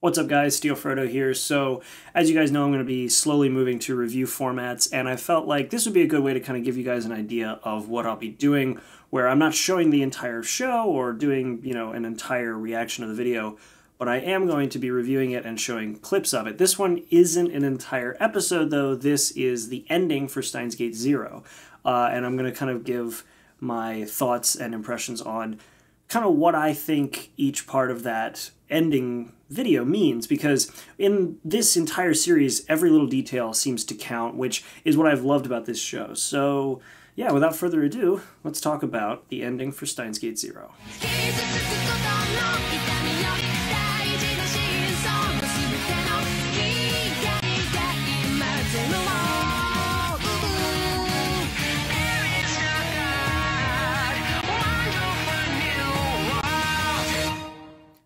What's up guys, Frodo here. So as you guys know, I'm going to be slowly moving to review formats, and I felt like this would be a good way to kind of give you guys an idea of what I'll be doing, where I'm not showing the entire show or doing, an entire reaction of the video, but I am going to be reviewing it and showing clips of it. This one isn't an entire episode though, this is the ending for Steins Gate 0, and I'm going to kind of give my thoughts and impressions on kind of what I think each part of that ending video means, because in this entire series, every little detail seems to count, which is what I've loved about this show. So yeah, without further ado, let's talk about the ending for Steins Gate 0.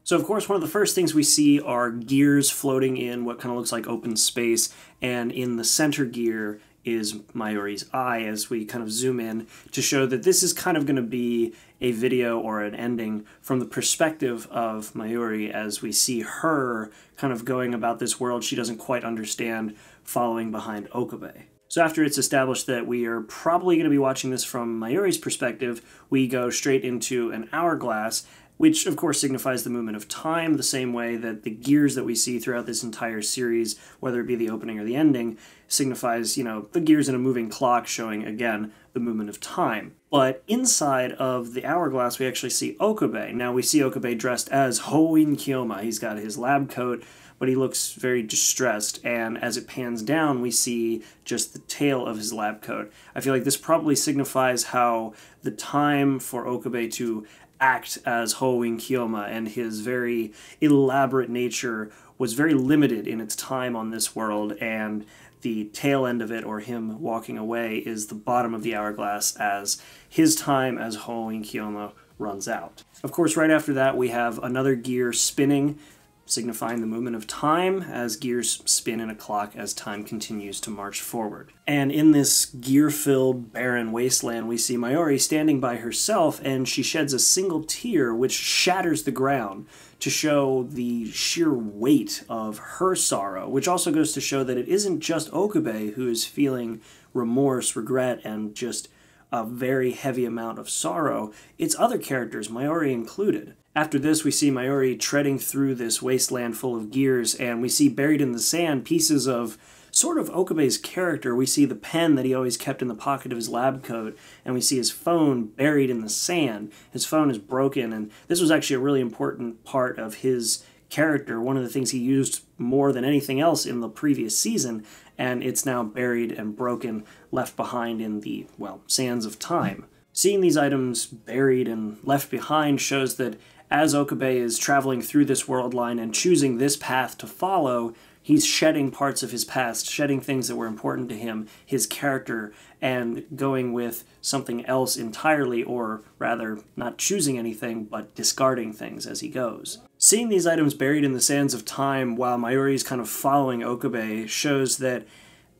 So of course, one of the first things we see are gears floating in what kind of looks like open space, and in the center gear is Mayuri's eye as we kind of zoom in to show that this is kind of going to be a video or an ending from the perspective of Mayuri as we see her kind of going about this world she doesn't quite understand, following behind Okabe. So after it's established that we are probably going to be watching this from Mayuri's perspective, we go straight into an hourglass, which of course signifies the movement of time, the same way that the gears that we see throughout this entire series, whether it be the opening or the ending, signifies, the gears in a moving clock showing, again, the movement of time. But inside of the hourglass, we actually see Okabe. Now we see Okabe dressed as Hoin Kyoma. He's got his lab coat, but he looks very distressed, and as it pans down, we see just the tail of his lab coat. I feel like this probably signifies how the time for Okabe to act as Hoin Kyoma and his very elaborate nature was very limited in its time on this world, and the tail end of it, or him walking away, is the bottom of the hourglass as his time as Hoin Kyoma runs out. Of course, right after that we have another gear spinning, signifying the movement of time, as gears spin in a clock as time continues to march forward. And in this gear-filled, barren wasteland, we see Mayuri standing by herself, and she sheds a single tear which shatters the ground to show the sheer weight of her sorrow, which also goes to show that it isn't just Okabe who is feeling remorse, regret, and just a very heavy amount of sorrow. It's other characters, Mayuri included. After this, we see Mayuri treading through this wasteland full of gears, and we see buried in the sand pieces of sort of Okabe's character. We see the pen that he always kept in the pocket of his lab coat, and we see his phone buried in the sand. His phone is broken, and this was actually a really important part of his character, one of the things he used more than anything else in the previous season, and it's now buried and broken, left behind in the, sands of time. Seeing these items buried and left behind shows that as Okabe is traveling through this world line and choosing this path to follow, he's shedding parts of his past, shedding things that were important to him, his character, and going with something else entirely, or rather, not choosing anything, but discarding things as he goes. Seeing these items buried in the sands of time while Mayuri is kind of following Okabe shows that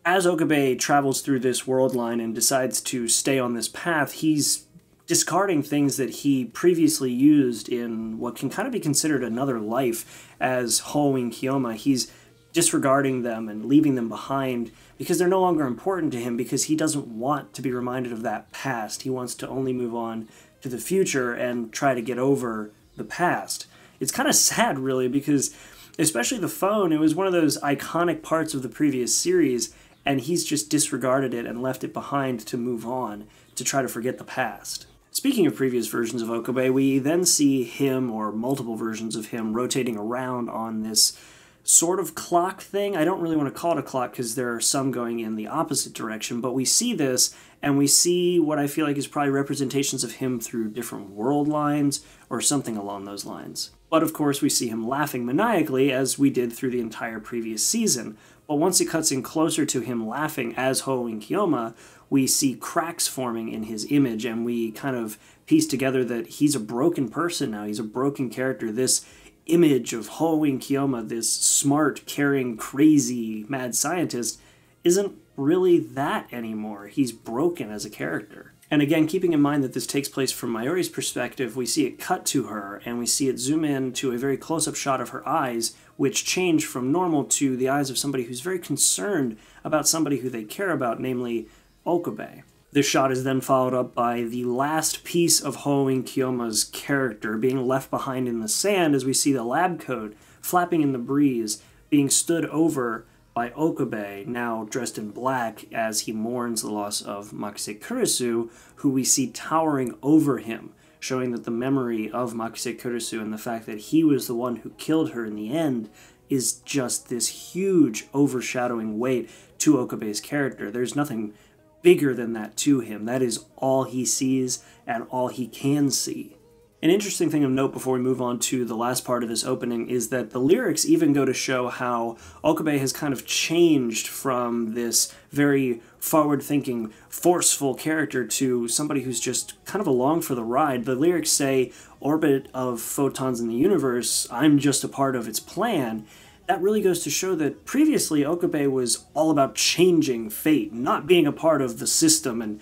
as Okabe travels through this world line and decides to stay on this path, he's discarding things that he previously used in what can kind of be considered another life as Hoin Kyoma. He's disregarding them and leaving them behind because they're no longer important to him, because he doesn't want to be reminded of that past. He wants to only move on to the future and try to get over the past. It's kind of sad, really, because especially the phone, it was one of those iconic parts of the previous series, and he's just disregarded it and left it behind to move on, to try to forget the past. Speaking of previous versions of Okabe, we then see him, or multiple versions of him, rotating around on this sort of clock thing. I don't really want to call it a clock because there are some going in the opposite direction, but we see this, and we see what I feel like is probably representations of him through different world lines, or something along those lines. But of course we see him laughing maniacally, as we did through the entire previous season. But once it cuts in closer to him laughing as Hoin Kyoma, we see cracks forming in his image, and we kind of piece together that he's a broken person now. He's a broken character. This image of Hoin Kyoma, this smart, caring, crazy, mad scientist, isn't really that anymore. He's broken as a character. And again, keeping in mind that this takes place from Mayuri's perspective, we see it cut to her, and we see it zoom in to a very close-up shot of her eyes, which change from normal to the eyes of somebody who's very concerned about somebody who they care about, namely Okabe. This shot is then followed up by the last piece of Hoenn Kyoma's character being left behind in the sand as we see the lab coat flapping in the breeze, being stood over by Okabe, now dressed in black, as he mourns the loss of Makise Kurisu, who we see towering over him, showing that the memory of Makise Kurisu and the fact that he was the one who killed her in the end is just this huge overshadowing weight to Okabe's character. There's nothing bigger than that to him. That is all he sees and all he can see. An interesting thing of note before we move on to the last part of this opening is that the lyrics even go to show how Okabe has kind of changed from this very forward-thinking, forceful character to somebody who's just kind of along for the ride. The lyrics say, "Orbit of photons in the universe, I'm just a part of its plan." That really goes to show that previously Okabe was all about changing fate, not being a part of the system and,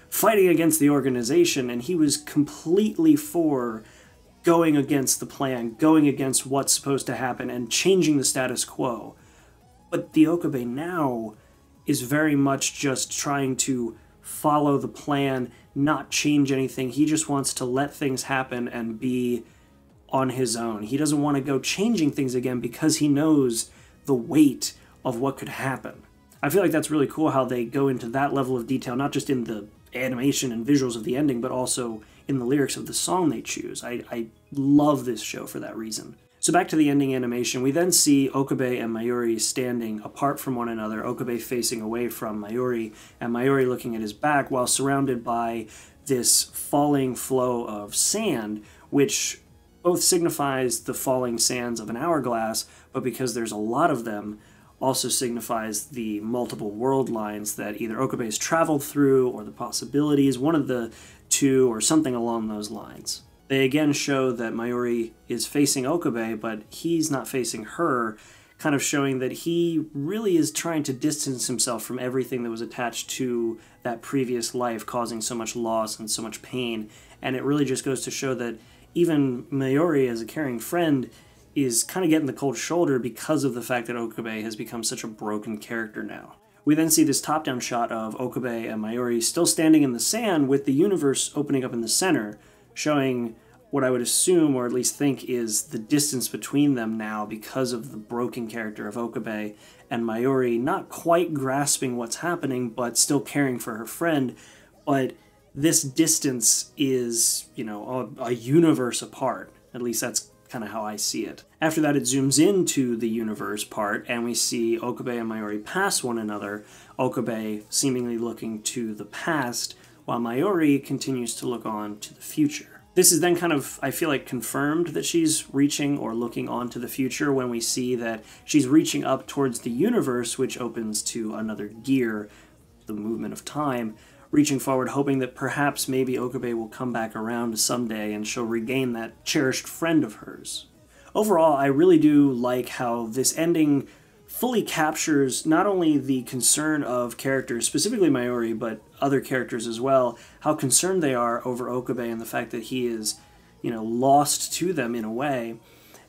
fighting against the organization, and he was completely for going against the plan, going against what's supposed to happen, and changing the status quo. But the Okabe now is very much just trying to follow the plan, not change anything. He just wants to let things happen and be on his own. He doesn't want to go changing things again because he knows the weight of what could happen. I feel like that's really cool how they go into that level of detail, not just in the animation and visuals of the ending, but also in the lyrics of the song they choose. I love this show for that reason. So back to the ending animation, we then see Okabe and Mayuri standing apart from one another, Okabe facing away from Mayuri, and Mayuri looking at his back while surrounded by this falling flow of sand, which both signifies the falling sands of an hourglass, but because there's a lot of them, also signifies the multiple world lines that either Okabe has traveled through, or the possibilities, one of the two, or something along those lines. They again show that Mayuri is facing Okabe, but he's not facing her, kind of showing that he really is trying to distance himself from everything that was attached to that previous life, causing so much loss and so much pain. And it really just goes to show that even Mayuri, as a caring friend, is kind of getting the cold shoulder because of the fact that Okabe has become such a broken character now. We then see this top-down shot of Okabe and Mayuri still standing in the sand with the universe opening up in the center, showing what I would assume, or at least think, is the distance between them now because of the broken character of Okabe, and Mayuri not quite grasping what's happening, but still caring for her friend, but this distance is, a universe apart. At least that's kind of how I see it. After that, it zooms into the universe part, and we see Okabe and Mayuri pass one another, Okabe seemingly looking to the past, while Mayuri continues to look on to the future. This is then kind of, I feel like, confirmed that she's reaching or looking on to the future when we see that she's reaching up towards the universe, which opens to another gear, the movement of time, reaching forward, hoping that perhaps maybe Okabe will come back around someday and she'll regain that cherished friend of hers. Overall, I really do like how this ending fully captures not only the concern of characters, specifically Mayuri, but other characters as well, how concerned they are over Okabe and the fact that he is, lost to them in a way.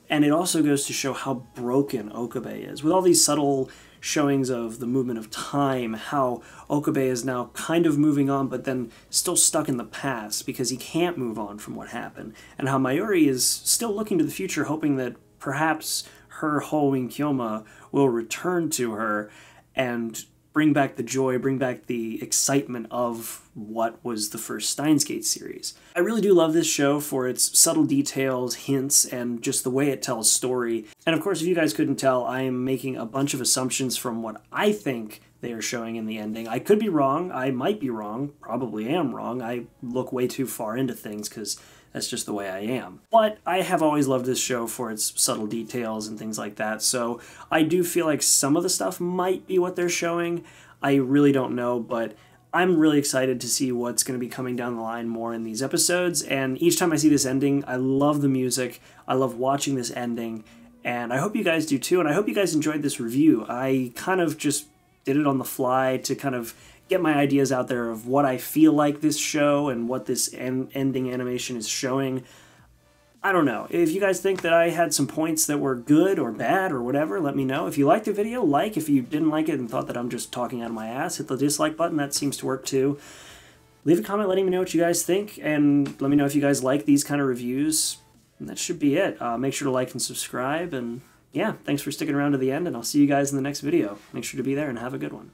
And it also goes to show how broken Okabe is. With all these subtle showings of the movement of time, how Okabe is now kind of moving on, but then still stuck in the past because he can't move on from what happened, and how Mayuri is still looking to the future, hoping that perhaps her Hoenn Kyoma will return to her and bring back the joy, bring back the excitement of what was the first Steins Gate series. I really do love this show for its subtle details, hints, and just the way it tells story. And of course, if you guys couldn't tell, I am making a bunch of assumptions from what I think they are showing in the ending. I could be wrong, I might be wrong, probably am wrong. I look way too far into things because that's just the way I am. But I have always loved this show for its subtle details and things like that, so I do feel like some of the stuff might be what they're showing. I really don't know, but I'm really excited to see what's going to be coming down the line more in these episodes, and each time I see this ending, I love the music, I love watching this ending, and I hope you guys do too, and I hope you guys enjoyed this review. I kind of just did it on the fly to kind of get my ideas out there of what I feel like this show and what this ending animation is showing. I don't know. If you guys think that I had some points that were good or bad or whatever, let me know. If you liked the video, like. If you didn't like it and thought that I'm just talking out of my ass, hit the dislike button. That seems to work too. Leave a comment letting me know what you guys think, and let me know if you guys like these kind of reviews. And that should be it. Make sure to like and subscribe, and yeah, thanks for sticking around to the end, and I'll see you guys in the next video. Make sure to be there and have a good one.